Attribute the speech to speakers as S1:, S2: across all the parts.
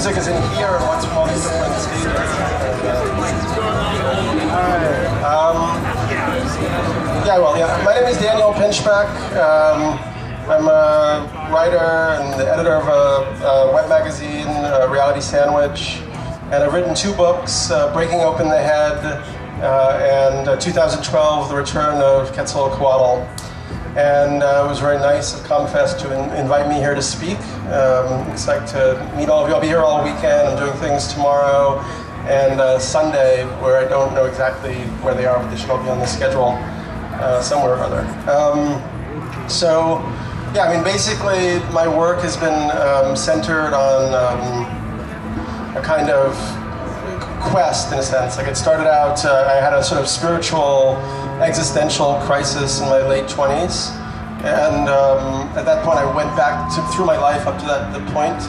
S1: music is in here and what's most different stages. My name is Daniel Pinchbeck. I'm a writer and the editor of a web magazine, Reality Sandwich, and I've written 2 books, Breaking Open the Head and 2012, The Return of Quetzalcoatl. And it was very nice at ComFest to invite me here to speak. I'm excited to meet all of you. I'll be here all weekend. I'm doing things tomorrow and Sunday, where I don't know exactly where they are, but they should all be on the schedule somewhere or other. Basically my work has been centered on a kind of quest, in a sense. Like, it started out, I had a sort of spiritual, existential crisis in my late 20s, and at that point I went back through my life up to that point,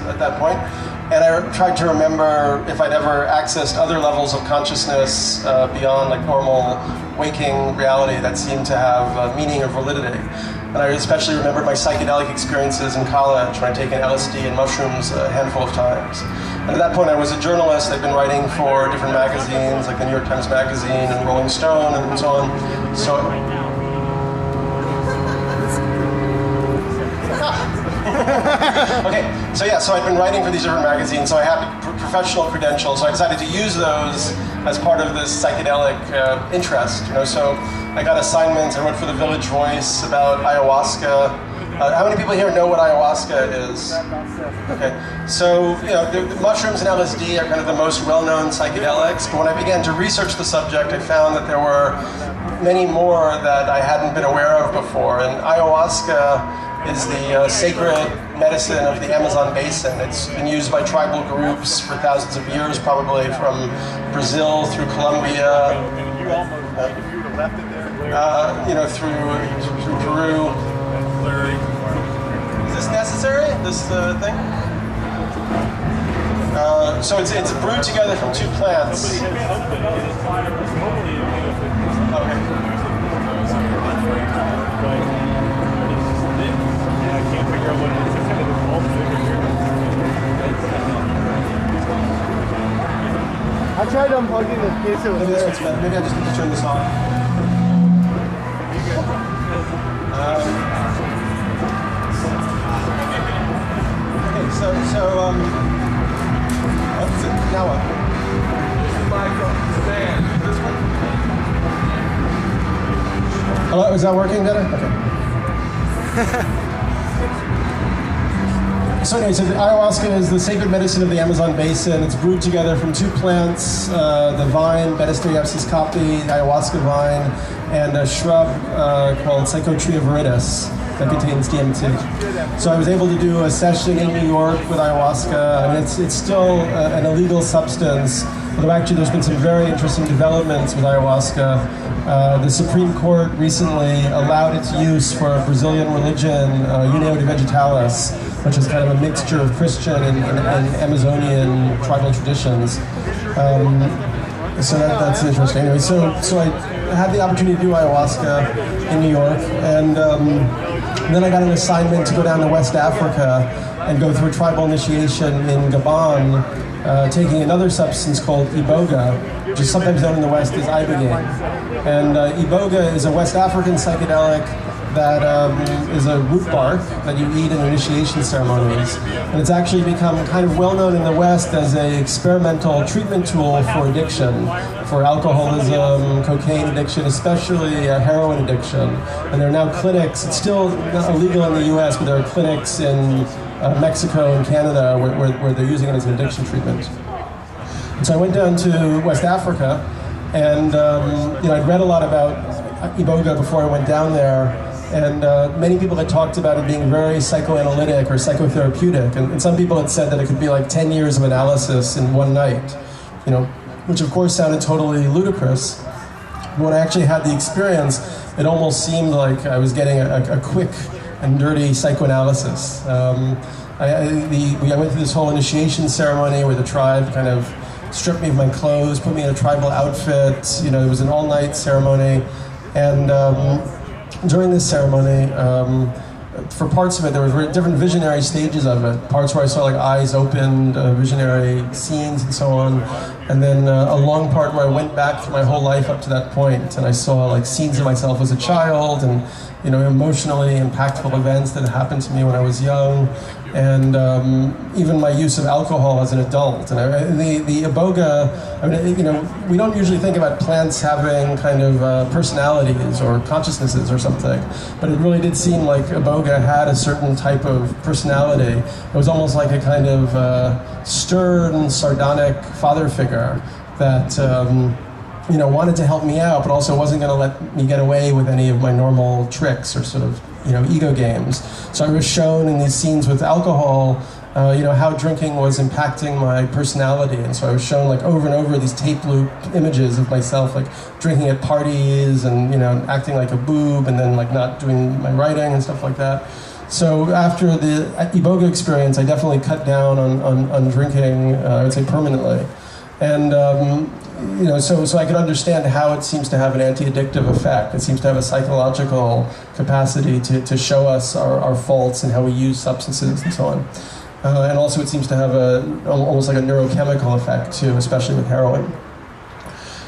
S1: and I tried to remember if I'd ever accessed other levels of consciousness beyond like normal waking reality that seemed to have meaning or validity. And I especially remembered my psychedelic experiences in college, when I'd taken LSD and mushrooms a handful of times. And at that point I was a journalist. I'd been writing for different magazines, like the New York Times Magazine and Rolling Stone and so on. So I'd been writing for these different magazines, so I had professional credentials, so I decided to use those as part of this psychedelic interest, So I got assignments. I wrote for the Village Voice about ayahuasca. How many people here know what ayahuasca is? Okay, so the mushrooms and LSD are kind of the most well-known psychedelics, but when I began to research the subject, I found that there were many more that I hadn't been aware of before, and ayahuasca is the sacred medicine of the Amazon basin. It's been used by tribal groups for thousands of years, probably from Brazil through Colombia, through Peru. Is this necessary, this thing? So it's brewed together from 2 plants. Okay.
S2: I tried unplugging the case.
S1: Maybe this one's better. Maybe I just need to turn this off. What's it? Now what? This one? Hello, is that working better? Okay. So anyway, so the ayahuasca is the sacred medicine of the Amazon basin. It's brewed together from 2 plants, the vine, Banisteriopsis caapi, the ayahuasca vine, and a shrub called Psychotria viridis that contains DMT. So I was able to do a session in New York with ayahuasca. I mean, it's still an illegal substance, although actually there's been some very interesting developments with ayahuasca. The Supreme Court recently allowed its use for a Brazilian religion, União de Vegetalis, which is kind of a mixture of Christian and Amazonian tribal traditions. So that's interesting. Anyway, so I had the opportunity to do ayahuasca in New York, and then I got an assignment to go down to West Africa and go through a tribal initiation in Gabon, taking another substance called iboga, which is sometimes known in the West as ibogaine. And iboga is a West African psychedelic that is a root bark that you eat in initiation ceremonies. And it's actually become kind of well known in the West as an experimental treatment tool for addiction, for alcoholism, cocaine addiction, especially heroin addiction. And there are now clinics, it's still not illegal in the US, but there are clinics in Mexico and Canada where they're using it as an addiction treatment. And so I went down to West Africa, and I'd read a lot about iboga before I went down there. And many people had talked about it being very psychoanalytic or psychotherapeutic, and some people had said that it could be like 10 years of analysis in one night, which of course sounded totally ludicrous. But when I actually had the experience, it almost seemed like I was getting a quick and dirty psychoanalysis. I went through this whole initiation ceremony where the tribe kind of stripped me of my clothes, put me in a tribal outfit. It was an all-night ceremony, and during this ceremony, for parts of it, there were different visionary stages of it. Parts where I saw like eyes opened, visionary scenes and so on. And then a long part where I went back through my whole life up to that point, and I saw like scenes of myself as a child, and emotionally impactful events that happened to me when I was young, and even my use of alcohol as an adult. And the iboga, I mean, we don't usually think about plants having kind of personalities or consciousnesses or something, but it really did seem like iboga had a certain type of personality. It was almost like a kind of stern, sardonic father figure that wanted to help me out, but also wasn't going to let me get away with any of my normal tricks or sort of, ego games. So I was shown in these scenes with alcohol, how drinking was impacting my personality. And so I was shown like over and over these tape loop images of myself, like drinking at parties and, acting like a boob and then like not doing my writing and stuff like that. So after the iboga experience, I definitely cut down on drinking, I would say permanently. And, so I could understand how it seems to have an anti-addictive effect. It seems to have a psychological capacity to show us our faults and how we use substances and so on. And also it seems to have almost like a neurochemical effect too, especially with heroin.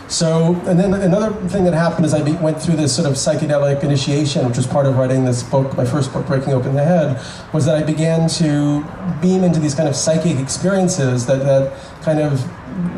S1: So, and then another thing that happened is I went through this sort of psychedelic initiation, which was part of writing this book, my first book, Breaking Open the Head, was that I began to beam into these kind of psychic experiences that kind of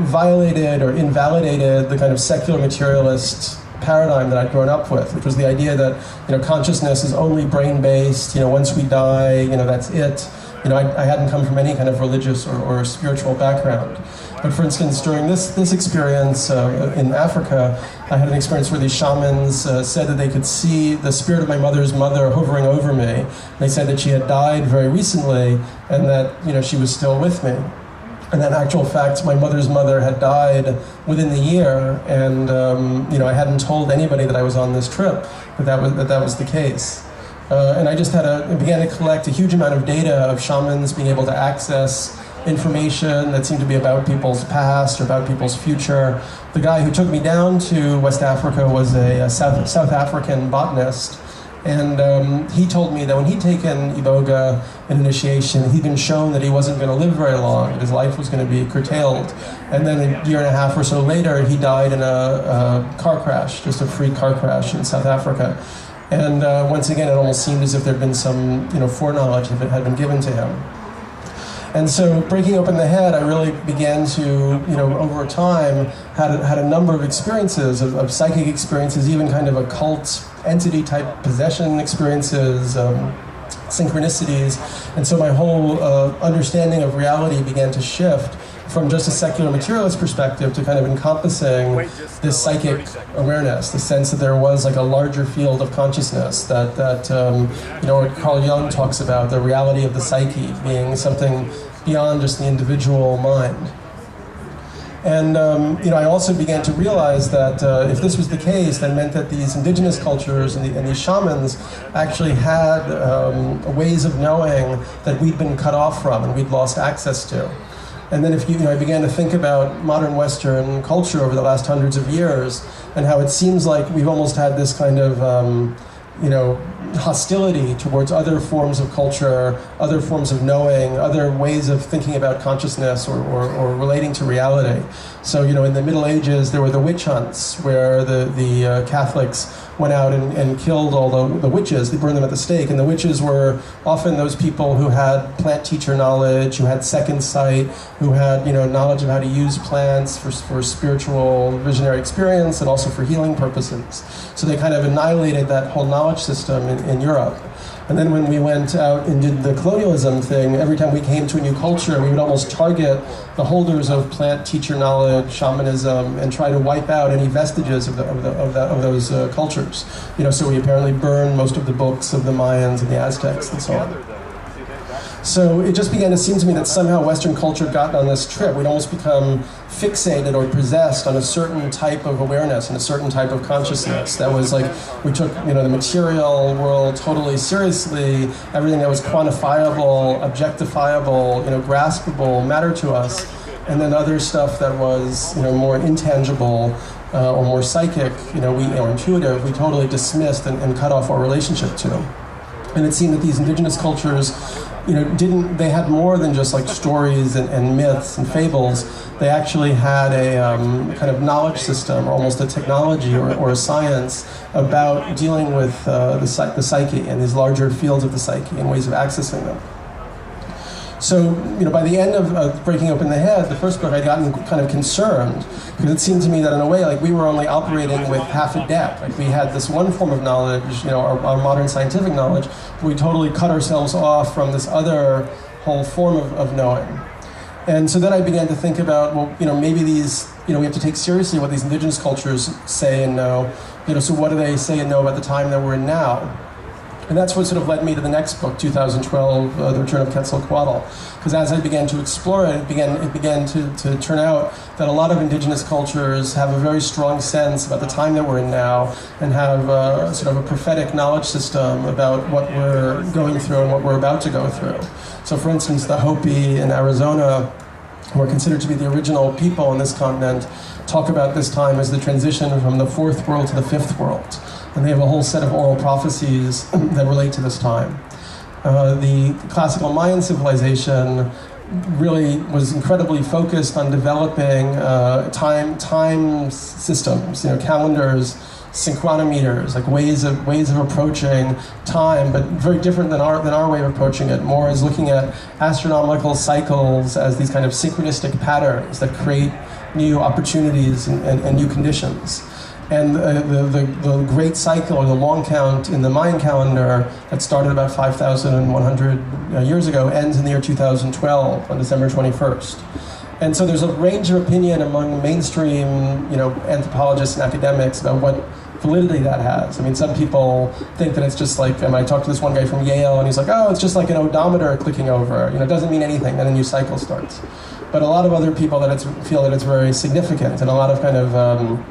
S1: violated or invalidated the kind of secular materialist paradigm that I'd grown up with, which was the idea that, consciousness is only brain-based, once we die, that's it. I hadn't come from any kind of religious or spiritual background. But for instance, during this experience in Africa, I had an experience where these shamans said that they could see the spirit of my mother's mother hovering over me. They said that she had died very recently and that, she was still with me. And in actual fact, my mother's mother had died within the year, and I hadn't told anybody that I was on this trip, but that was the case. And I just began to collect a huge amount of data of shamans being able to access information that seemed to be about people's past or about people's future. The guy who took me down to West Africa was a South African botanist, and he told me that when he'd taken iboga in initiation, he'd been shown that he wasn't going to live very long, that his life was going to be curtailed. And then a year and a half or so later, he died in a car crash, just a freak car crash in South Africa. And once again, it almost seemed as if there'd been some, foreknowledge if it had been given to him. And so, breaking open the head, I really began to, over time, had a number of experiences, of psychic experiences, even kind of occult entity-type possession experiences, synchronicities. And so my whole understanding of reality began to shift from just a secular materialist perspective to kind of encompassing this psychic awareness, the sense that there was like a larger field of consciousness, that what Carl Jung talks about, the reality of the psyche being something beyond just the individual mind. And I also began to realize that if this was the case, that meant that these indigenous cultures and these shamans actually had ways of knowing that we'd been cut off from and we'd lost access to. And then I began to think about modern Western culture over the last hundreds of years and how it seems like we've almost had this kind of, hostility towards other forms of culture, other forms of knowing, other ways of thinking about consciousness or relating to reality. So, in the Middle Ages, there were the witch hunts where the Catholics went out and killed all the witches. They burned them at the stake. And the witches were often those people who had plant teacher knowledge, who had second sight, who had, knowledge of how to use plants for spiritual visionary experience and also for healing purposes. So they kind of annihilated that whole knowledge system in Europe. And then when we went out and did the colonialism thing, every time we came to a new culture, we would almost target the holders of plant teacher knowledge, shamanism, and try to wipe out any vestiges of those cultures. So we apparently burned most of the books of the Mayans and the Aztecs and so on. So it just began to seem to me that somehow Western culture got on this trip. We'd almost become fixated or possessed on a certain type of awareness and a certain type of consciousness. That was like, we took the material world totally seriously, everything that was quantifiable, objectifiable, graspable, mattered to us. And then other stuff that was more intangible or more psychic, or intuitive, we totally dismissed and cut off our relationship to. And it seemed that these indigenous cultures, they had more than just like stories and myths and fables. They actually had a kind of knowledge system, or almost a technology or a science about dealing with the psyche and these larger fields of the psyche and ways of accessing them. So, by the end of Breaking Open the Head, the first book, I'd gotten kind of concerned, because it seemed to me that in a way, like, we were only operating with half a deck. Like, we had this one form of knowledge, our modern scientific knowledge, but we totally cut ourselves off from this other whole form of knowing. And so then I began to think about, well, maybe these, we have to take seriously what these indigenous cultures say and know. So what do they say and know about the time that we're in now? And that's what sort of led me to the next book, 2012, The Return of Quetzalcoatl. Because as I began to explore it, it began to turn out that a lot of indigenous cultures have a very strong sense about the time that we're in now, and have sort of a prophetic knowledge system about what we're going through and what we're about to go through. So for instance, the Hopi in Arizona, who are considered to be the original people on this continent, talk about this time as the transition from the fourth world to the fifth world. And they have a whole set of oral prophecies that relate to this time. The classical Mayan civilization really was incredibly focused on developing time systems, calendars, synchronometers, like ways of approaching time, but very different than our way of approaching it. More as looking at astronomical cycles as these kind of synchronistic patterns that create new opportunities and new conditions. And the great cycle, or the long count in the Mayan calendar that started about 5,100 years ago, ends in the year 2012 on December 21st. And so there's a range of opinion among mainstream, anthropologists and academics about what validity that has. I mean, some people think that it's just like, I talked to this one guy from Yale, and he's like, oh, it's just like an odometer clicking over. It doesn't mean anything, then a new cycle starts. But a lot of other people feel that it's very significant, and a lot of kind of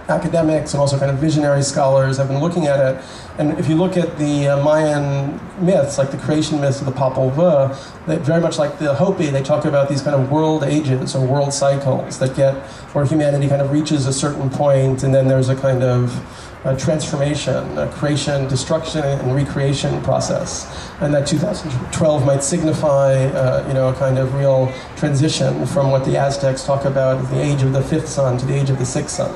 S1: academics and also kind of visionary scholars have been looking at it. And if you look at the Mayan myths, like the creation myths of the Popol Vuh, they, very much like the Hopi, they talk about these kind of world ages or world cycles that get where humanity kind of reaches a certain point, and then there's a kind of transformation, a creation, destruction, and recreation process. And that 2012 might signify, a kind of real transition from what the Aztecs talk about as the age of the fifth sun to the age of the sixth sun.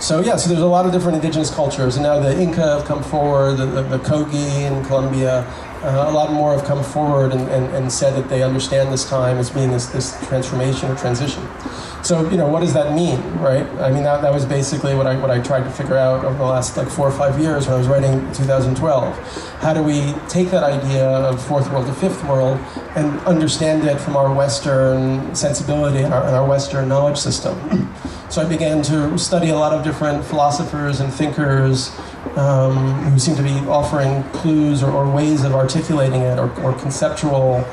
S1: So yeah, so there's a lot of different indigenous cultures, and now the Inca have come forward, the Kogi in Colombia, a lot more have come forward and said that they understand this time as being this transformation or transition. So, what does that mean, right? I mean, that was basically what I tried to figure out over the last 4 or 5 years when I was writing 2012. How do we take that idea of fourth world to fifth world and understand it from our Western sensibility and our Western knowledge system? So I began to study a lot of different philosophers and thinkers who seem to be offering clues or ways of articulating it, or conceptual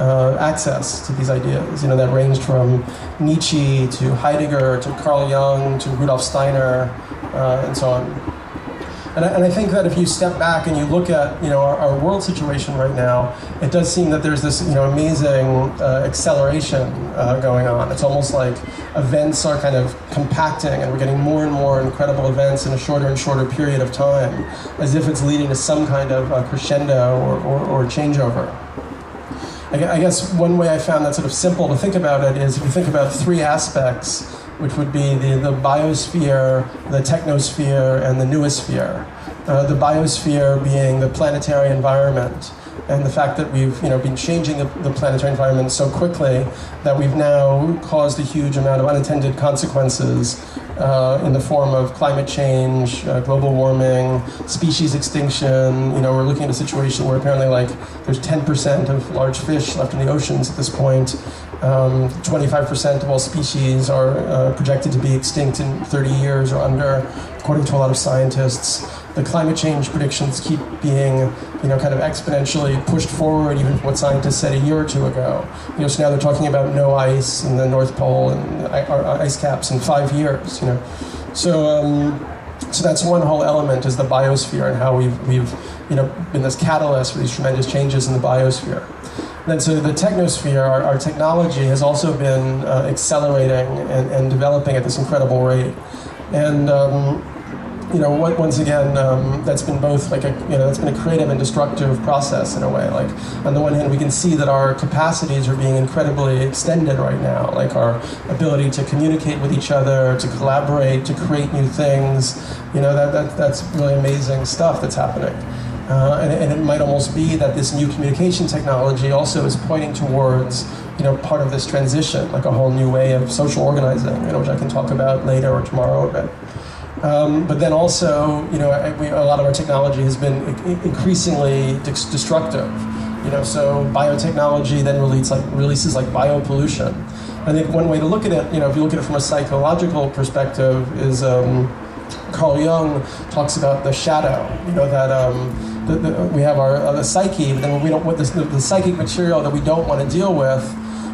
S1: access to these ideas, that ranged from Nietzsche to Heidegger to Carl Jung to Rudolf Steiner, and so on. And I think that if you step back and you look at our world situation right now, it does seem that there's this amazing acceleration going on. It's almost like events are kind of compacting, and we're getting more and more incredible events in a shorter and shorter period of time, as if it's leading to some kind of crescendo or changeover. I guess one way I found that sort of simple to think about it is if you think about three aspects, which would be the biosphere, the technosphere, and the noosphere. The biosphere being the planetary environment, and the fact that we've been changing the planetary environment so quickly that we've now caused a huge amount of unintended consequences in the form of climate change, global warming, species extinction. We're looking at a situation where apparently there's 10% of large fish left in the oceans at this point. 25% of all species are projected to be extinct in 30 years or under, according to a lot of scientists. The climate change predictions keep being, kind of exponentially pushed forward, even from what scientists said a year or two ago. So now they're talking about no ice in the North Pole and ice caps in 5 years. So that's one whole element, is the biosphere, and how we've been this catalyst for these tremendous changes in the biosphere. And so the technosphere, our technology, has also been accelerating and developing at this incredible rate. And once again, that's been both like that's been a creative and destructive process in a way. Like, on the one hand, we can see that our capacities are being incredibly extended right now, like our ability to communicate with each other, to collaborate, to create new things. That's really amazing stuff that's happening. And it might almost be that this new communication technology also is pointing towards, part of this transition, like a whole new way of social organizing, which I can talk about later or tomorrow a bit. But then also, a lot of our technology has been increasingly destructive. So biotechnology then releases like biopollution. I think one way to look at it, if you look at it from a psychological perspective, is Carl Jung talks about the shadow. That we have the psyche, but then we don't want the psychic material that we don't want to deal with,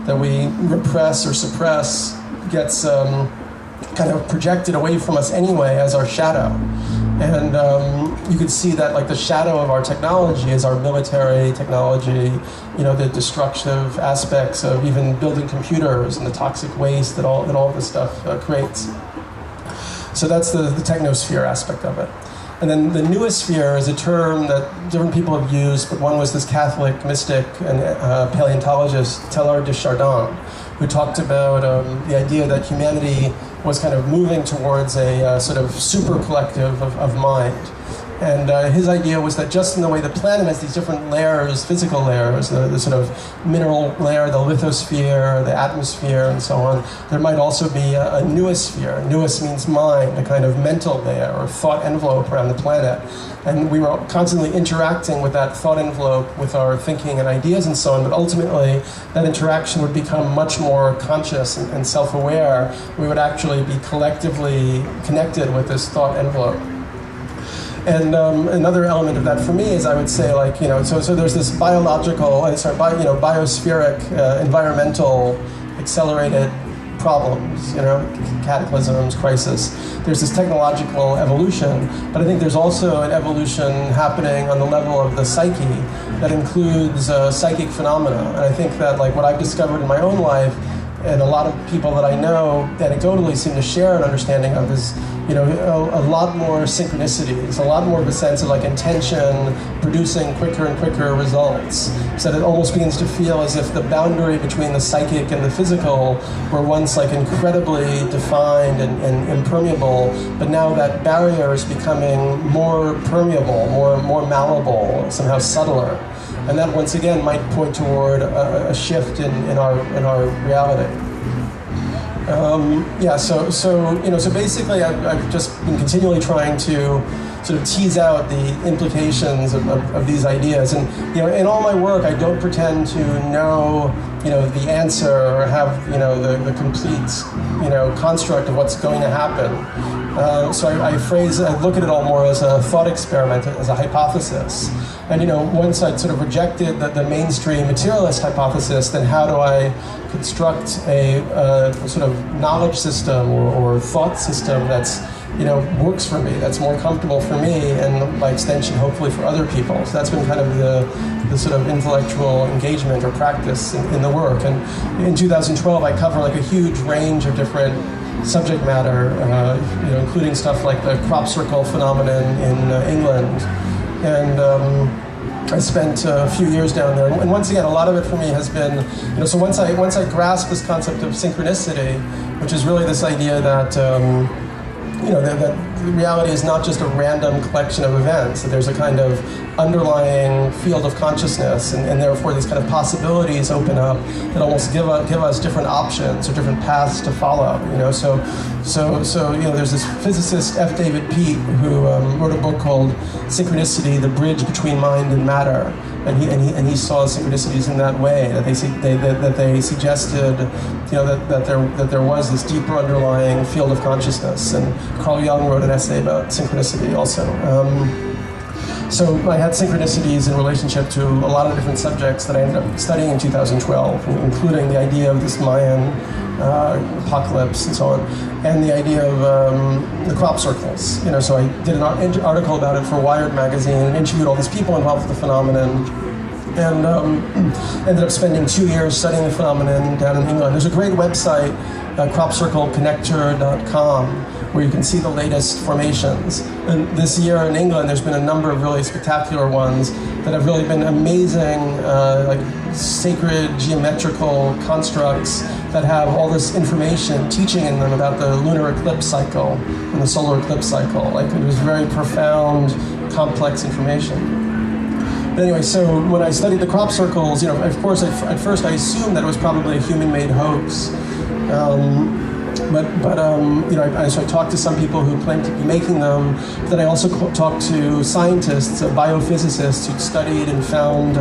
S1: that we repress or suppress, gets kind of projected away from us anyway as our shadow. And you can see that like the shadow of our technology is our military technology, the destructive aspects of even building computers and the toxic waste that all this stuff creates. So that's the technosphere aspect of it. And then the noosphere is a term that different people have used, but one was this Catholic mystic and paleontologist, Teilhard de Chardin, who talked about the idea that humanity was kind of moving towards a sort of super collective of mind. And his idea was that just in the way the planet has these different layers, physical layers, the sort of mineral layer, the lithosphere, the atmosphere, and so on, there might also be a noosphere. Nous means mind, a kind of mental layer or thought envelope around the planet. And we were constantly interacting with that thought envelope with our thinking and ideas and so on, but ultimately that interaction would become much more conscious and self-aware. We would actually be collectively connected with this thought envelope. And another element of that for me is, I would say, like, so there's this biospheric, environmental, accelerated problems, cataclysms, crisis. There's this technological evolution, but I think there's also an evolution happening on the level of the psyche that includes psychic phenomena. And I think that, like, what I've discovered in my own life, and a lot of people that I know anecdotally seem to share an understanding of, is a lot more synchronicities, a lot more of a sense of like intention producing quicker and quicker results. So that it almost begins to feel as if the boundary between the psychic and the physical were once like incredibly defined and impermeable, but now that barrier is becoming more permeable, more malleable, somehow subtler. And that once again might point toward a shift in our reality. So basically I've just been continually trying to sort of tease out the implications of these ideas. And in all my work, I don't pretend to know the answer or have the complete construct of what's going to happen. So I look at it all more as a thought experiment, as a hypothesis. And once I'd sort of rejected the mainstream materialist hypothesis, then how do I construct a sort of knowledge system or thought system that's works for me, that's more comfortable for me, and by extension, hopefully for other people. So that's been kind of the sort of intellectual engagement or practice in the work. And in 2012, I cover like a huge range of different subject matter, including stuff like the crop circle phenomenon in England. And I spent a few years down there, and once again, a lot of it for me has been, so once I grasped this concept of synchronicity, which is really this idea that that reality is not just a random collection of events, that there's a kind of underlying field of consciousness, and therefore these kind of possibilities open up that almost give us different options or different paths to follow. So there's this physicist F. David Pete who wrote a book called Synchronicity: The Bridge Between Mind and Matter, and he saw synchronicities in that way, that they suggested that there was this deeper underlying field of consciousness. And Carl Jung wrote an essay about synchronicity also. So I had synchronicities in relationship to a lot of different subjects that I ended up studying in 2012, including the idea of this Mayan apocalypse and so on, and the idea of the crop circles. So I did an article about it for Wired magazine and interviewed all these people involved with the phenomenon, and ended up spending 2 years studying the phenomenon down in England. There's a great website, cropcircleconnector.com, where you can see the latest formations. And this year in England, there's been a number of really spectacular ones that have really been amazing, like sacred geometrical constructs that have all this information teaching in them about the lunar eclipse cycle and the solar eclipse cycle. Like, it was very profound, complex information. But anyway, so when I studied the crop circles, of course, at first I assumed that it was probably a human-made hoax. So I talked to some people who claimed to be making them. Then I also talked to scientists, biophysicists who studied and found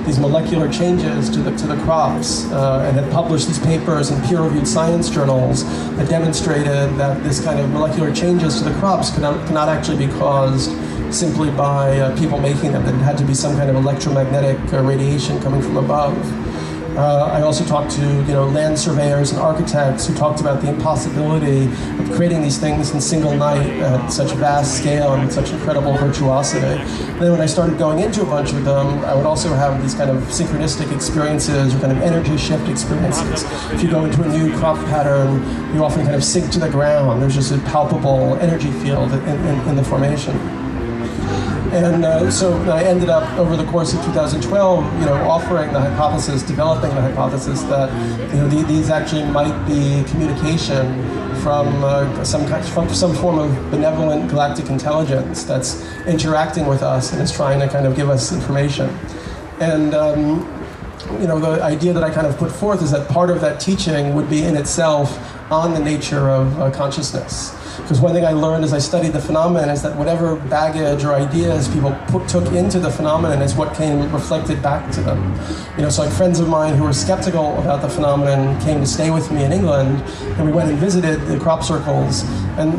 S1: these molecular changes to the crops and had published these papers in peer-reviewed science journals that demonstrated that this kind of molecular changes to the crops cannot actually be caused simply by people making them, that it had to be some kind of electromagnetic radiation coming from above. I also talked to land surveyors and architects who talked about the impossibility of creating these things in single night at such vast scale and with such incredible virtuosity. Then when I started going into a bunch of them, I would also have these kind of synchronistic experiences or kind of energy shift experiences. If you go into a new crop pattern, you often kind of sink to the ground. There's just a palpable energy field in the formation. And so I ended up, over the course of 2012, offering the hypothesis, developing the hypothesis that these actually might be communication from some form of benevolent galactic intelligence that's interacting with us and is trying to kind of give us information. And the idea that I kind of put forth is that part of that teaching would be in itself on the nature of consciousness. Because one thing I learned as I studied the phenomenon is that whatever baggage or ideas people took into the phenomenon is what came reflected back to them. So like friends of mine who were skeptical about the phenomenon came to stay with me in England, and we went and visited the crop circles, and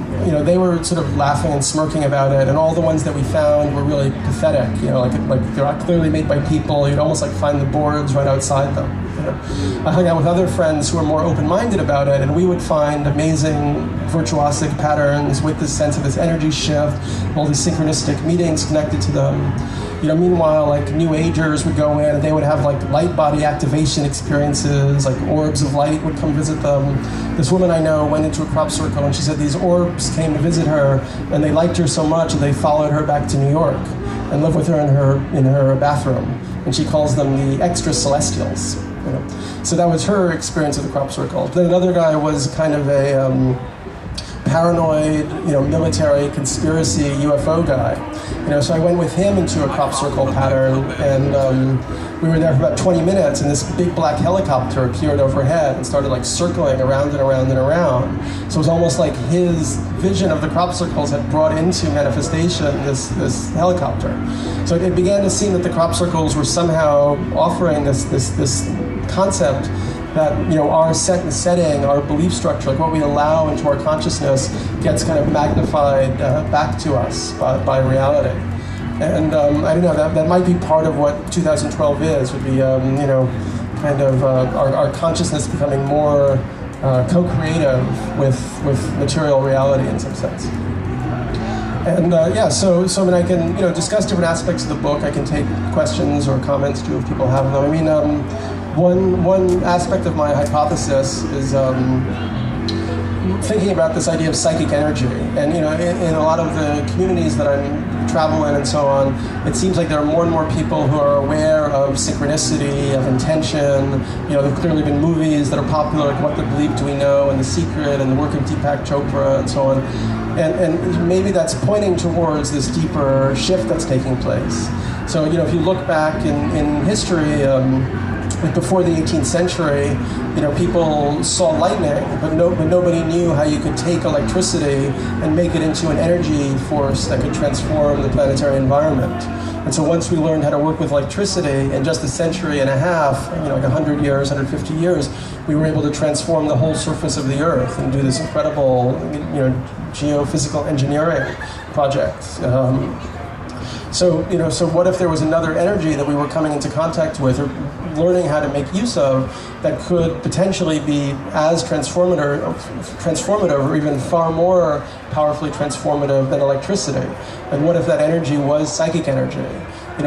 S1: they were sort of laughing and smirking about it, and all the ones that we found were really pathetic. Like they're clearly made by people. You'd almost like find the boards right outside them. I hung out with other friends who were more open-minded about it, and we would find amazing virtuosic patterns with this sense of this energy shift, all these synchronistic meetings connected to them. Meanwhile, like New Agers would go in and they would have like light body activation experiences, like orbs of light would come visit them. This woman I know went into a crop circle and she said these orbs came to visit her and they liked her so much that they followed her back to New York and lived with her in her bathroom. And she calls them the extra celestials. So that was her experience of the crop circle. Then another guy was kind of a paranoid, military conspiracy UFO guy. So I went with him into a crop circle pattern, and we were there for about 20 minutes, and this big black helicopter appeared overhead and started like circling around and around and around. So it was almost like his vision of the crop circles had brought into manifestation this helicopter. So it began to seem that the crop circles were somehow offering this concept that our setting, our belief structure, like what we allow into our consciousness, gets kind of magnified back to us by reality. And I don't know, that might be part of what 2012 is, would be kind of our consciousness becoming more co-creative with material reality in some sense. And so I mean, I can discuss different aspects of the book. I can take questions or comments too if people have them. I mean, one aspect of my hypothesis is thinking about this idea of psychic energy. And in a lot of the communities that I'm travel in and so on, it seems like there are more and more people who are aware of synchronicity, of intention. There have clearly been movies that are popular, like What the Bleep Do We Know, and The Secret, and the work of Deepak Chopra, and so on. And maybe that's pointing towards this deeper shift that's taking place. So, if you look back in history, before the 18th century, people saw lightning, but nobody knew how you could take electricity and make it into an energy force that could transform the planetary environment. And so once we learned how to work with electricity, in just a century and a half, like 100 years, 150 years, we were able to transform the whole surface of the Earth and do this incredible, geophysical engineering project. So what if there was another energy that we were coming into contact with or learning how to make use of that could potentially be as transformative or even far more powerfully transformative than electricity? And what if that energy was psychic energy?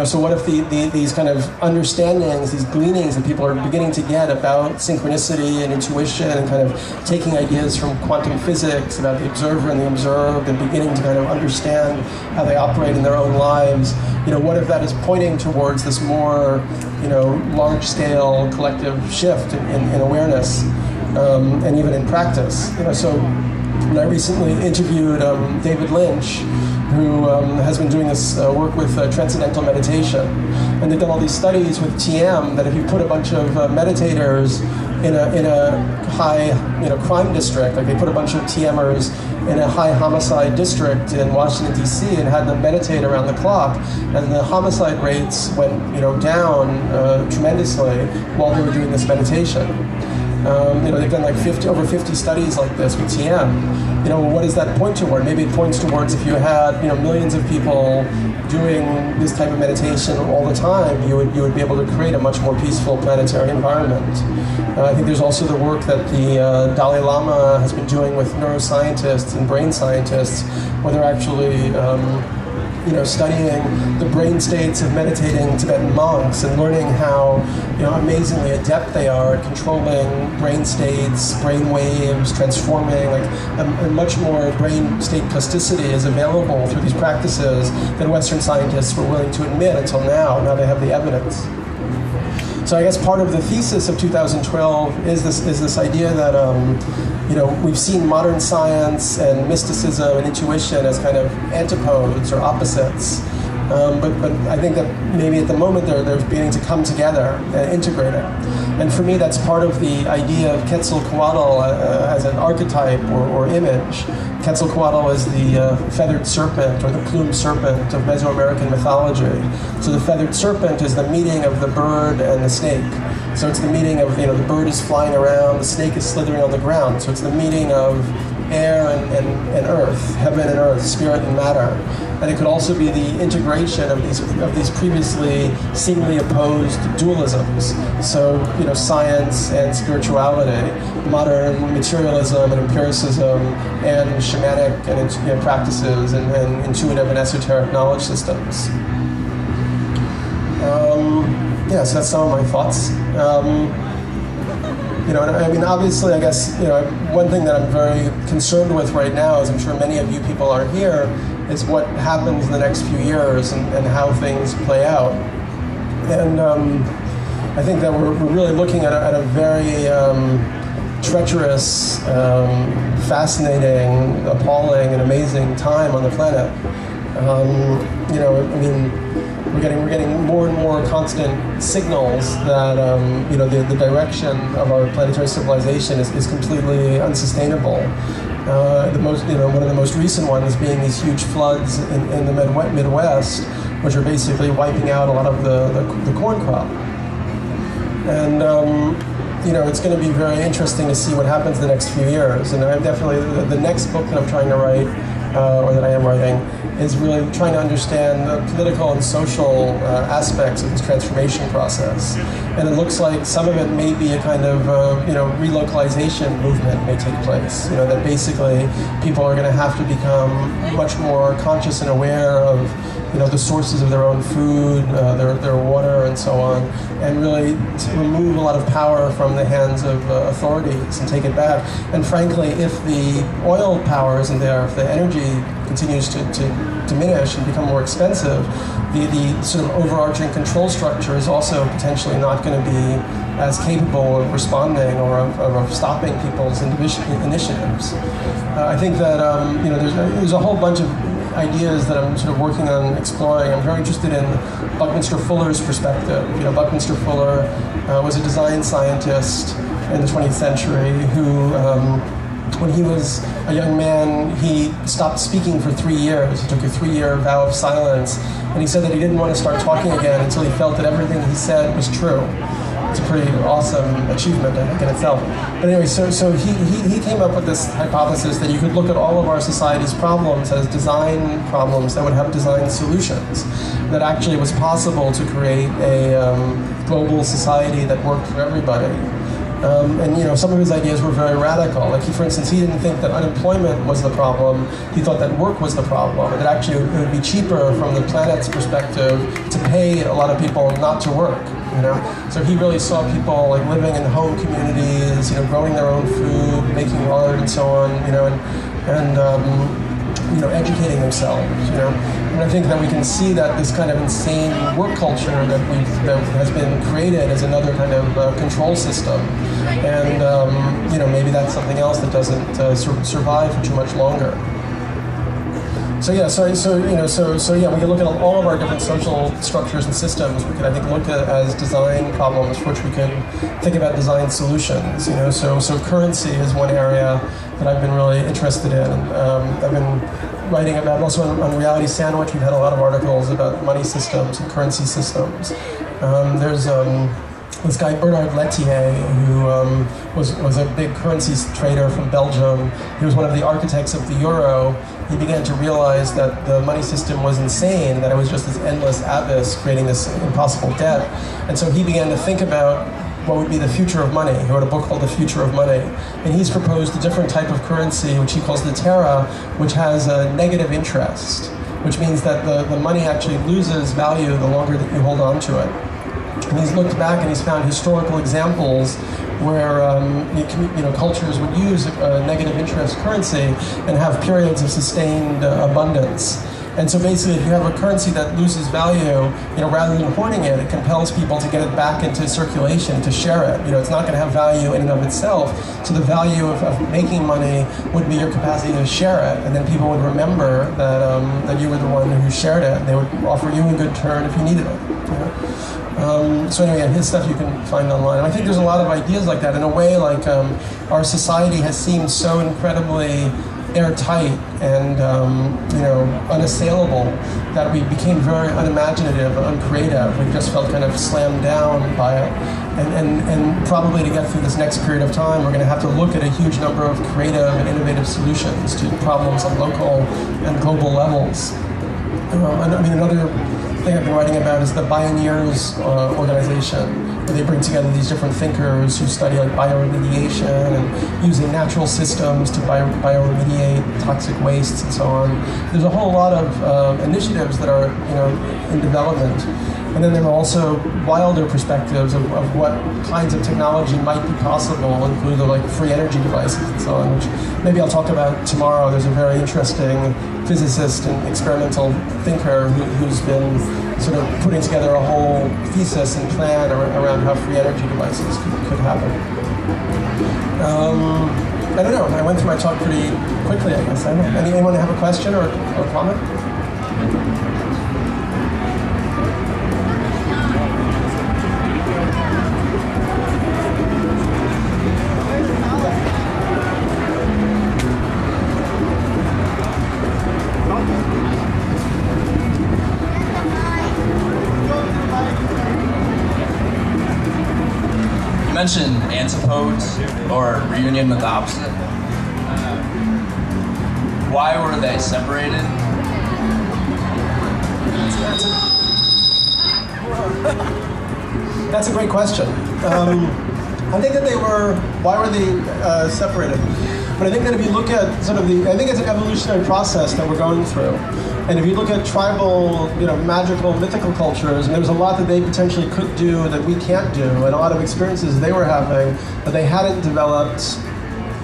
S1: So what if these kind of understandings, these gleanings that people are beginning to get about synchronicity and intuition and kind of taking ideas from quantum physics about the observer and the observed and beginning to kind of understand how they operate in their own lives, what if that is pointing towards this more, large-scale collective shift in awareness and even in practice? So I recently interviewed David Lynch, who has been doing this work with transcendental meditation. And they've done all these studies with TM that if you put a bunch of meditators in a high crime district, like they put a bunch of TMers in a high homicide district in Washington, D.C. and had them meditate around the clock, and the homicide rates went down tremendously while they were doing this meditation. They've done like over 50 studies like this with TM. What does that point toward? Maybe it points towards if you had millions of people doing this type of meditation all the time, you would be able to create a much more peaceful planetary environment. I think there's also the work that the Dalai Lama has been doing with neuroscientists and brain scientists, where they're actually studying the brain states of meditating Tibetan monks and learning how amazingly adept they are at controlling brain states, brain waves, transforming, like a much more brain state plasticity is available through these practices than Western scientists were willing to admit until now. Now they have the evidence. So I guess part of the thesis of 2012 is this idea that we've seen modern science and mysticism and intuition as kind of antipodes or opposites, but I think that maybe at the moment they're beginning to come together and integrate it. And for me, that's part of the idea of Quetzalcoatl as an archetype or image. Quetzalcoatl is the feathered serpent or the plumed serpent of Mesoamerican mythology. So the feathered serpent is the meeting of the bird and the snake. So it's the meeting of, the bird is flying around, the snake is slithering on the ground. So it's the meeting of air and earth, heaven and earth, spirit and matter. And it could also be the integration of these previously seemingly opposed dualisms. So, science and spirituality, modern materialism and empiricism, and shamanic and practices and intuitive and esoteric knowledge systems. So that's some of my thoughts. Obviously, I guess, one thing that I'm very concerned with right now, as I'm sure many of you people are here, is what happens in the next few years and how things play out. And I think that we're really looking at a very treacherous, fascinating, appalling, and amazing time on the planet. We're getting more and more constant signals that the direction of our planetary civilization is completely unsustainable. One of the most recent ones being these huge floods in the Midwest, which are basically wiping out a lot of the corn crop. And it's going to be very interesting to see what happens in the next few years. And I'm definitely the next book that I'm trying to write, or that I am writing, is really trying to understand the political and social aspects of this transformation process. And it looks like some of it may be a kind of, relocalization movement may take place. That basically people are going to have to become much more conscious and aware of, the sources of their own food, their water, and so on, and really to remove a lot of power from the hands of authorities and take it back. And frankly, if the oil power isn't there, if the energy continues to diminish and become more expensive, the sort of overarching control structure is also potentially not going to be as capable of responding or of stopping people's initiatives. I think that there's a whole bunch of ideas that I'm sort of working on exploring. I'm very interested in Buckminster Fuller's perspective. Buckminster Fuller was a design scientist in the 20th century who, when he was a young man, he stopped speaking for 3 years. He took a 3-year vow of silence, and he said that he didn't want to start talking again until he felt that everything he said was true. It's a pretty awesome achievement, I think, in itself. But anyway, so he came up with this hypothesis that you could look at all of our society's problems as design problems that would have design solutions. That actually it was possible to create a global society that worked for everybody. And some of his ideas were very radical. Like for instance, he didn't think that unemployment was the problem. He thought that work was the problem, and that actually it would be cheaper from the planet's perspective to pay a lot of people not to work. So he really saw people like living in home communities, growing their own food, making art, and so on, and educating themselves, And I think that we can see that this kind of insane work culture that has been created as another kind of control system, and maybe that's something else that doesn't survive for too much longer. So yeah, we can look at all of our different social structures and systems. We can, I think, look at as design problems for which we can think about design solutions. So currency is one area that I've been really interested in. I've been writing about, also on Reality Sandwich, we've had a lot of articles about money systems and currency systems. There's this guy Bernard Lettier, who was a big currency trader from Belgium. He was one of the architects of the euro. He began to realize that the money system was insane, that it was just this endless abyss creating this impossible debt. And so he began to think about what would be the future of money. He wrote a book called The Future of Money. And he's proposed a different type of currency, which he calls the Terra, which has a negative interest, which means that the money actually loses value the longer that you hold on to it. And he's looked back and he's found historical examples where cultures would use a negative interest currency and have periods of sustained abundance. And so basically, if you have a currency that loses value, rather than hoarding it, it compels people to get it back into circulation, to share it. It's not going to have value in and of itself. So the value of making money would be your capacity to share it, and then people would remember that you were the one who shared it, and they would offer you a good turn if you needed it. So anyway, his stuff you can find online. And I think there's a lot of ideas like that. In a way, like our society has seemed so incredibly airtight and unassailable that we became very unimaginative and uncreative. We just felt kind of slammed down by it. And probably to get through this next period of time, we're going to have to look at a huge number of creative and innovative solutions to problems on local and global levels. Another thing I've been writing about is the Bioneers organization, where they bring together these different thinkers who study like bioremediation and using natural systems to bioremediate toxic wastes and so on. There's a whole lot of initiatives that are in development. And then there are also wilder perspectives of what kinds of technology might be possible, including like free energy devices and so on, which maybe I'll talk about tomorrow. There's a very interesting physicist and experimental thinker who's been sort of putting together a whole thesis and plan around how free energy devices could happen. I don't know, I went through my talk pretty quickly, I guess. I don't know. Anyone have a question or comment?
S3: You mentioned antipodes or reunion with opposite. Why were they separated?
S1: That's a great question. I think that why were they separated? But I think that if you look at I think it's an evolutionary process that we're going through. And if you look at tribal, magical, mythical cultures, and there was a lot that they potentially could do that we can't do, and a lot of experiences they were having, but they hadn't developed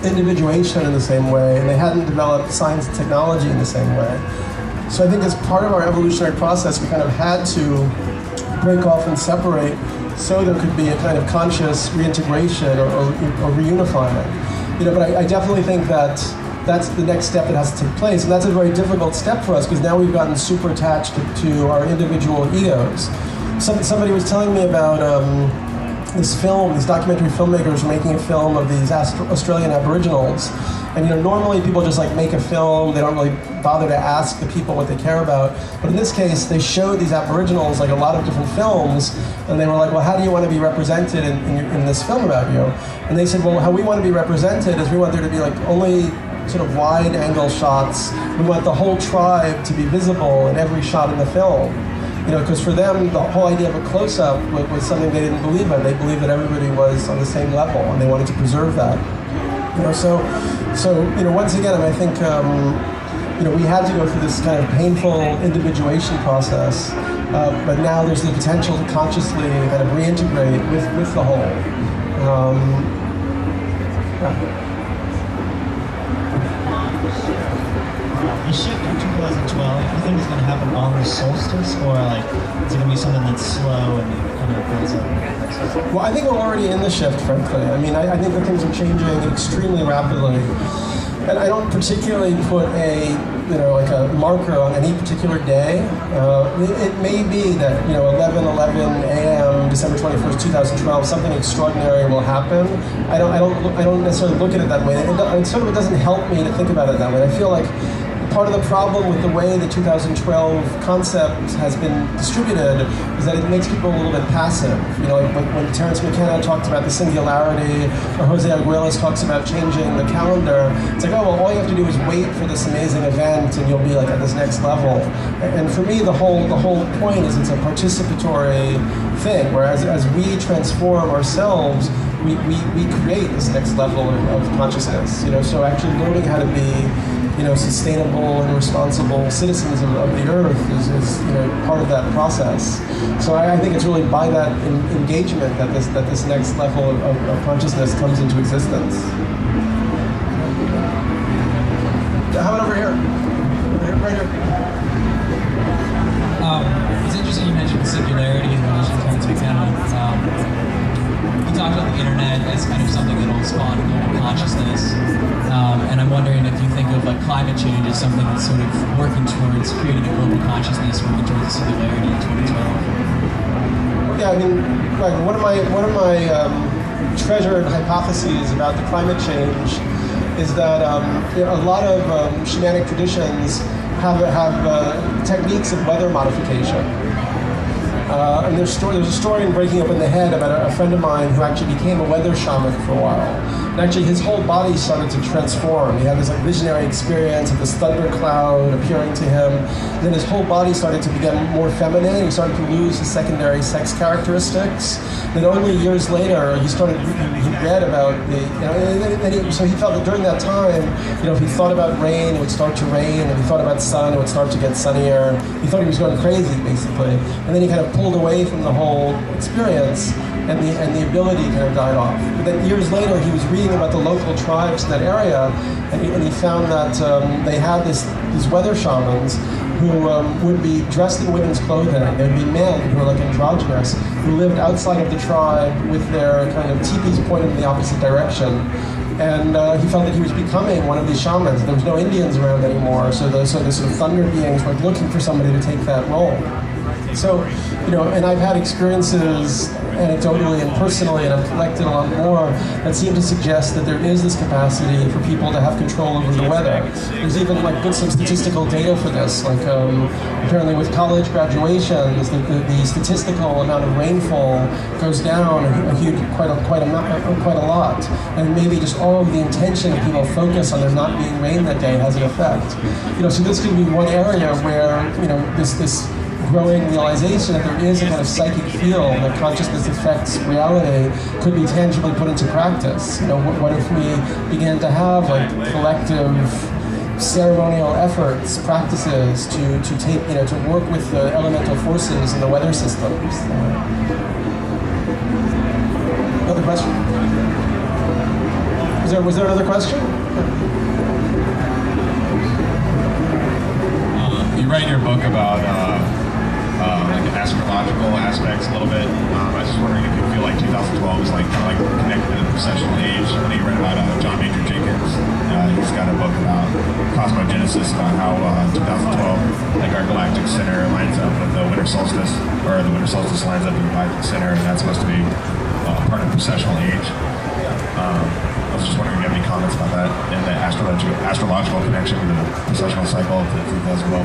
S1: individuation in the same way, and they hadn't developed science and technology in the same way. So I think as part of our evolutionary process, we kind of had to break off and separate so there could be a kind of conscious reintegration or reunifying. But I definitely think that that's the next step that has to take place, and that's a very difficult step for us because now we've gotten super attached to our individual egos. Somebody was telling me about this film, these documentary filmmakers were making a film of these Australian Aboriginals. And normally people just like make a film, they don't really bother to ask the people what they care about. But in this case, they showed these Aboriginals like a lot of different films, and they were like, well, how do you want to be represented in this film about you? And they said, well, how we want to be represented is we want there to be like only sort of wide angle shots. We want the whole tribe to be visible in every shot in the film. because for them, the whole idea of a close-up was something they didn't believe in. They believed that everybody was on the same level, and they wanted to preserve that. So once again, I think, we had to go through this kind of painful individuation process, but now there's the potential to consciously kind of reintegrate with the whole.
S4: The shift in 2012, do you think is going to happen on the solstice, or like is it going to be something that's slow and kind of builds up?
S1: Well, I think we're already in the shift, frankly. I mean, I think that things are changing extremely rapidly, and I don't particularly put a marker on any particular day. It may be that 11:11 a.m. December 21st, 2012, something extraordinary will happen. I don't necessarily look at it that way. It sort of doesn't help me to think about it that way. I feel like part of the problem with the way the 2012 concept has been distributed is that it makes people a little bit passive. Like when Terence McKenna talked about the singularity, or Jose Arguelles talks about changing the calendar, it's like, oh, well, all you have to do is wait for this amazing event and you'll be like at this next level. And for me, the whole point is it's a participatory thing, whereas as we transform ourselves, we create this next level of consciousness. So actually learning how to be sustainable and responsible citizens of the earth is part of that process. So I think it's really by that engagement that this next level of consciousness comes into existence. How about over here? Right here.
S5: It's interesting you mentioned singularity in relation to Terence McKenna. You talked about the internet as kind of something that will spawn global consciousness, and I'm wondering if you think of like climate change as something that's sort of working towards creating a global consciousness, working towards a singularity in 2012.
S1: Yeah, I mean, like one of my treasured hypotheses about the climate change is that a lot of shamanic traditions have techniques of weather modification. And there's a story in Breaking Open the Head about a friend of mine who actually became a weather shaman for a while. And actually his whole body started to transform. He had this like visionary experience of this thundercloud appearing to him. And then his whole body started to become more feminine. He started to lose his secondary sex characteristics. Then only years later, he read about so he felt that during that time, if he thought about rain, it would start to rain. If he thought about sun, it would start to get sunnier. He thought he was going crazy, basically. And then he kind of pulled away from the whole experience, and the ability kind of died off. But then years later, he was reading about the local tribes in that area, and he found that they had these weather shamans who would be dressed in women's clothing. There'd be men who were like androgynous, who lived outside of the tribe with their kind of teepees pointed in the opposite direction. And he felt that he was becoming one of these shamans. There was no Indians around anymore, so the sort of thunder beings were looking for somebody to take that role. So, and I've had experiences anecdotally and personally, and I've collected a lot more that seem to suggest that there is this capacity for people to have control over the weather. There's even some statistical data for this. Apparently with college graduations, the statistical amount of rainfall goes down quite a lot. And maybe just all of the intention of people focus on there not being rain that day has an effect. So this could be one area where this growing realization that there is a kind of psychic field that consciousness affects reality could be tangibly put into practice. What if we began to have collective ceremonial efforts, practices to take, to work with the elemental forces in the weather systems? Another question? Was there another question?
S6: You write in your book about astrological aspects a little bit. I was just wondering if you feel like 2012 is kind of connected to the processional age. I know you read about John Major Jenkins. He's got a book about cosmogenesis, about how 2012, our galactic center lines up with the winter solstice, or the winter solstice lines up with the galactic center, and that's supposed to be part of the processional age. I was just wondering if you have any comments about that and the astrological connection with the processional cycle of 2012.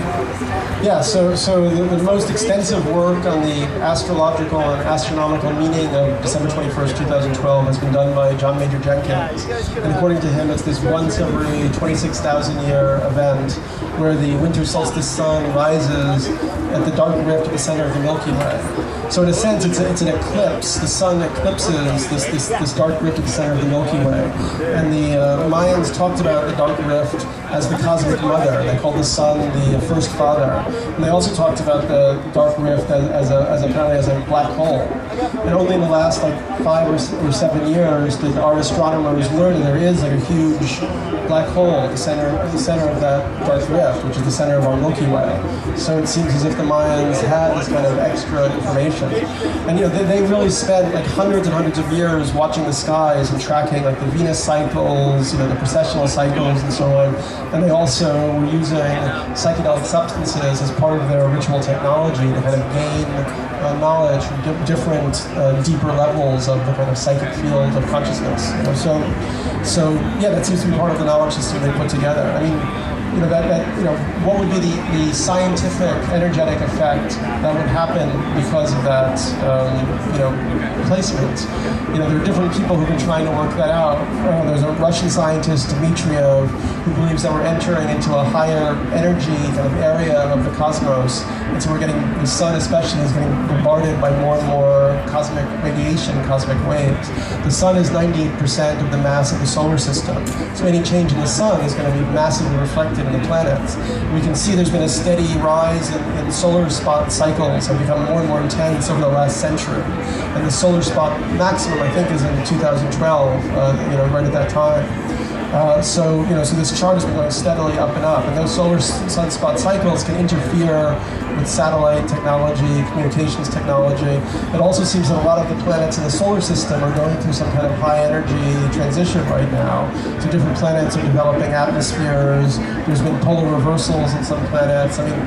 S1: Yeah, so the most extensive work on the astrological and astronomical meaning of December 21st, 2012 has been done by John Major Jenkins. And according to him, it's this once every 26,000 year event where the winter solstice sun rises at the dark rift at the center of the Milky Way. So in a sense, it's an eclipse. The sun eclipses this dark rift at the center of the Milky Way. And the Mayans talked about the dark rift as the cosmic mother. They called the sun the first father. And they also talked about the dark rift as apparently as a black hole. And only in the last like 5 or 7 years did our astronomers learn that there is like a huge black hole at the center of that dark rift, which is the center of our Milky Way. So it seems as if the Mayans had this kind of extra information. And they really spent like hundreds and hundreds of years watching the skies and tracking like the Venus cycles, the precessional cycles and so on. And they also were using psychedelic substances as part of their ritual technology to kind of gain knowledge from different deeper levels of the kind of psychic field of consciousness. So yeah, that seems to be part of the knowledge system they put together. I mean, what would be the scientific, energetic effect that would happen because of that, placement? There are different people who've been trying to work that out. There's a Russian scientist, Dmitriev, who believes that we're entering into a higher energy kind of area of the cosmos. And so the sun especially is getting bombarded by more and more cosmic radiation, cosmic waves. The sun is 98% of the mass of the solar system. So any change in the sun is going to be massively reflected in the planets. We can see there's been a steady rise in solar spot cycles have become more and more intense over the last century. And the solar spot maximum, I think, is in 2012, right at that time. So this chart has been going steadily up and up, and those solar sunspot cycles can interfere with satellite technology, communications technology. It also seems that a lot of the planets in the solar system are going through some kind of high energy transition right now. So different planets are developing atmospheres. There's been polar reversals in some planets. I mean,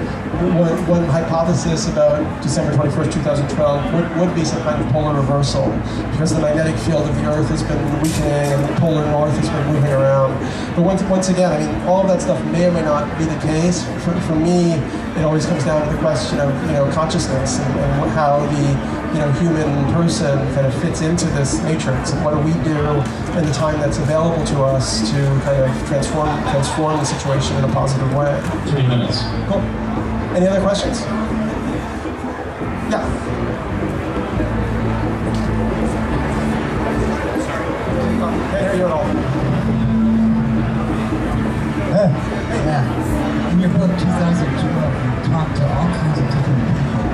S1: one hypothesis about December 21st, 2012 would be some kind of polar reversal, because the magnetic field of the Earth has been weakening and the polar north has been moving around. But once again, I mean, all of that stuff may or may not be the case. For me, it always comes down to the question of consciousness and how the human person kind of fits into this matrix, and what do we do in the time that's available to us to kind of transform the situation in a positive way.
S5: 3 minutes.
S1: Cool. Any other questions? Yeah. Can't hear you at all.
S7: Yeah. In your book, 2012, you talk to all kinds of different people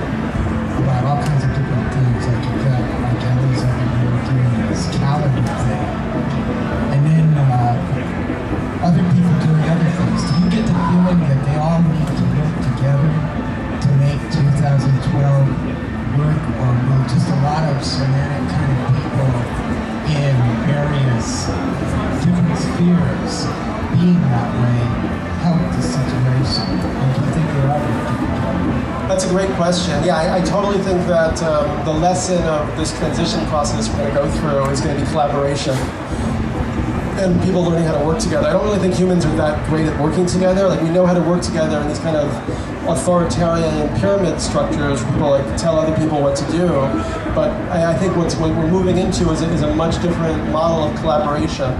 S7: about all kinds of different things. Like you've got Ellie's over here doing this calendar thing, and then other people doing other things. Do you get the feeling that they all need to work together to make 2012 work, or will just a lot of Shamanic kind of people in various different spheres being that way help the situation? And do you think there are other people?
S1: That's a great question. Yeah, I totally think that the lesson of this transition process we're going to go through is going to be collaboration and people learning how to work together. I don't really think humans are that great at working together. Like, we know how to work together in these kind of authoritarian pyramid structures where people like tell other people what to do. But I think what we're moving into is a much different model of collaboration.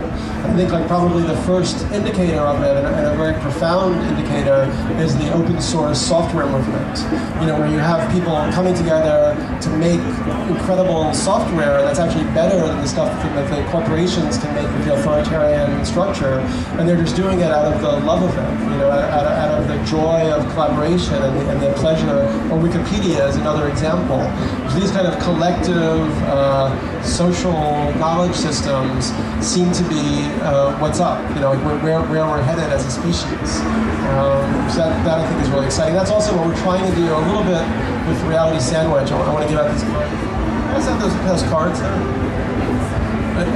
S1: I think like probably the first indicator of it, and a very profound indicator, is the open source software movement. Where you have people coming together to make incredible software that's actually better than the stuff that the corporations can make with the authoritarian structure, and they're just doing it out of the love of it, out of the joy of collaboration and the pleasure. Or Wikipedia is another example. So these kind of collective social knowledge systems seem to be what's up, where we're headed as a species. So that I think is really exciting. That's also what we're trying to do a little bit with Reality Sandwich. I want to give out these cards. You guys have those cards there?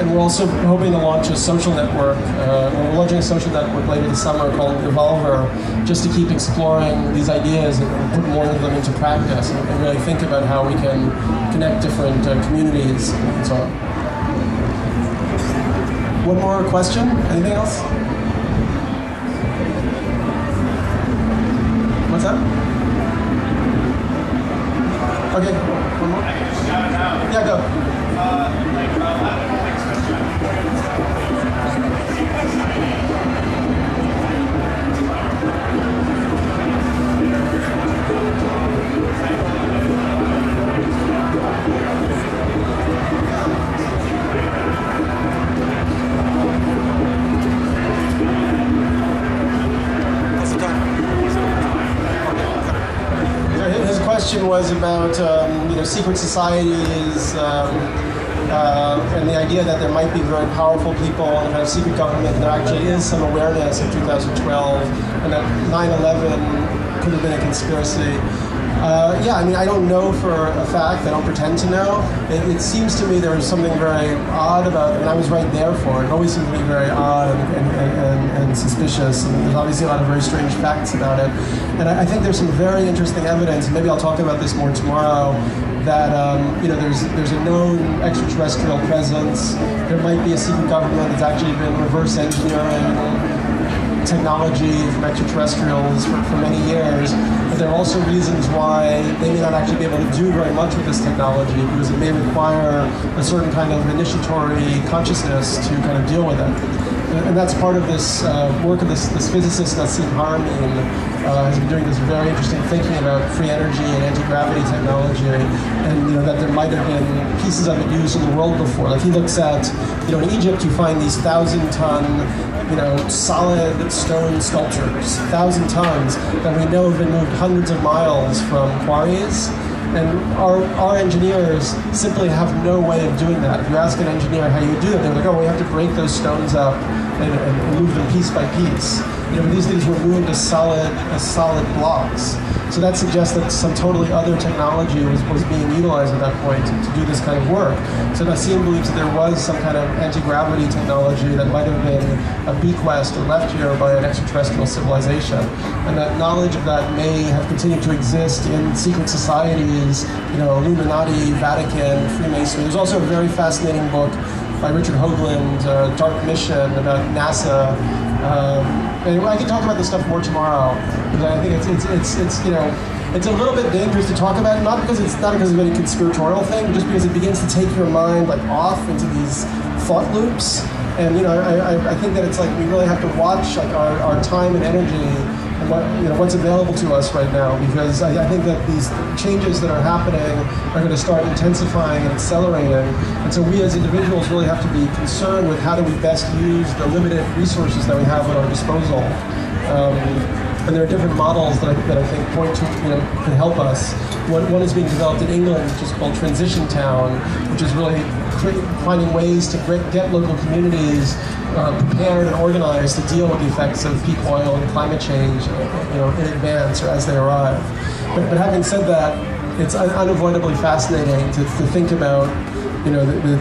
S1: And we're also hoping to launch a social network. We're launching a social network later this summer called Evolver, just to keep exploring these ideas and put more of them into practice and really think about how we can connect different communities and so on. One more question? Anything else? What's that? Okay, one more? Yeah, go. His question was about secret societies and the idea that there might be very powerful people in a kind of secret government. There actually is some awareness in 2012, and that 9/11 could have been a conspiracy. Yeah, I mean, I don't know for a fact. I don't pretend to know. It seems to me there was something very odd about it, and I was right there for it. It always seemed to me very odd and suspicious, and there's obviously a lot of very strange facts about it. And I think there's some very interesting evidence, and maybe I'll talk about this more tomorrow, that there's a known extraterrestrial presence. There might be a secret government that's actually been reverse engineering technology from extraterrestrials for many years, but there are also reasons why they may not actually be able to do very much with this technology, because it may require a certain kind of initiatory consciousness to kind of deal with it. And that's part of this work of this physicist, Nassim Haramein, has been doing this very interesting thinking about free energy and anti-gravity technology, and that there might have been pieces of it used in the world before. Like he looks at, in Egypt you find these 1,000-ton solid stone sculptures, 1,000 tons, that we know have been moved hundreds of miles from quarries. And our engineers simply have no way of doing that. If you ask an engineer how you do it, they're like, oh, we have to break those stones up and move them piece by piece. These things were moved as solid blocks. So that suggests that some totally other technology was being utilized at that point to do this kind of work. So Nassim believes that there was some kind of anti-gravity technology that might have been a bequest or left here by an extraterrestrial civilization. And that knowledge of that may have continued to exist in secret societies, Illuminati, Vatican, Freemasonry. There's also a very fascinating book by Richard Hoagland, Dark Mission, about NASA. And I can talk about this stuff more tomorrow, because I think it's a little bit dangerous to talk about, not because it's any conspiratorial thing, just because it begins to take your mind off into these thought loops. And I think that it's like we really have to watch our time and energy and what's available to us right now, because I think that these changes that are happening are going to start intensifying and accelerating. And so we as individuals really have to be concerned with how do we best use the limited resources that we have at our disposal. And there are different models that I think point to, can help us. One is being developed in England, which is called Transition Town, which is really finding ways to get local communities prepared and organized to deal with the effects of peak oil and climate change, in advance or as they arrive. But having said that, it's unavoidably fascinating to think about,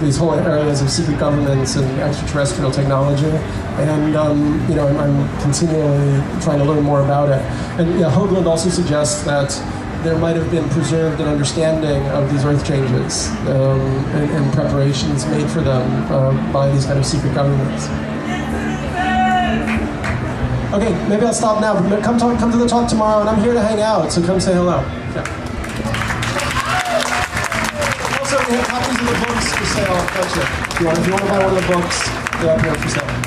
S1: these whole areas of secret governments and extraterrestrial technology, and I'm continually trying to learn more about it. And Hoagland also suggests that there might have been preserved an understanding of these earth changes and preparations made for them by these kind of secret governments. Okay, maybe I'll stop now. Come to the talk tomorrow, and I'm here to hang out, so come say hello. Yeah. Also, we have copies of the books for sale. If you want to buy one of the books, they're up here for sale.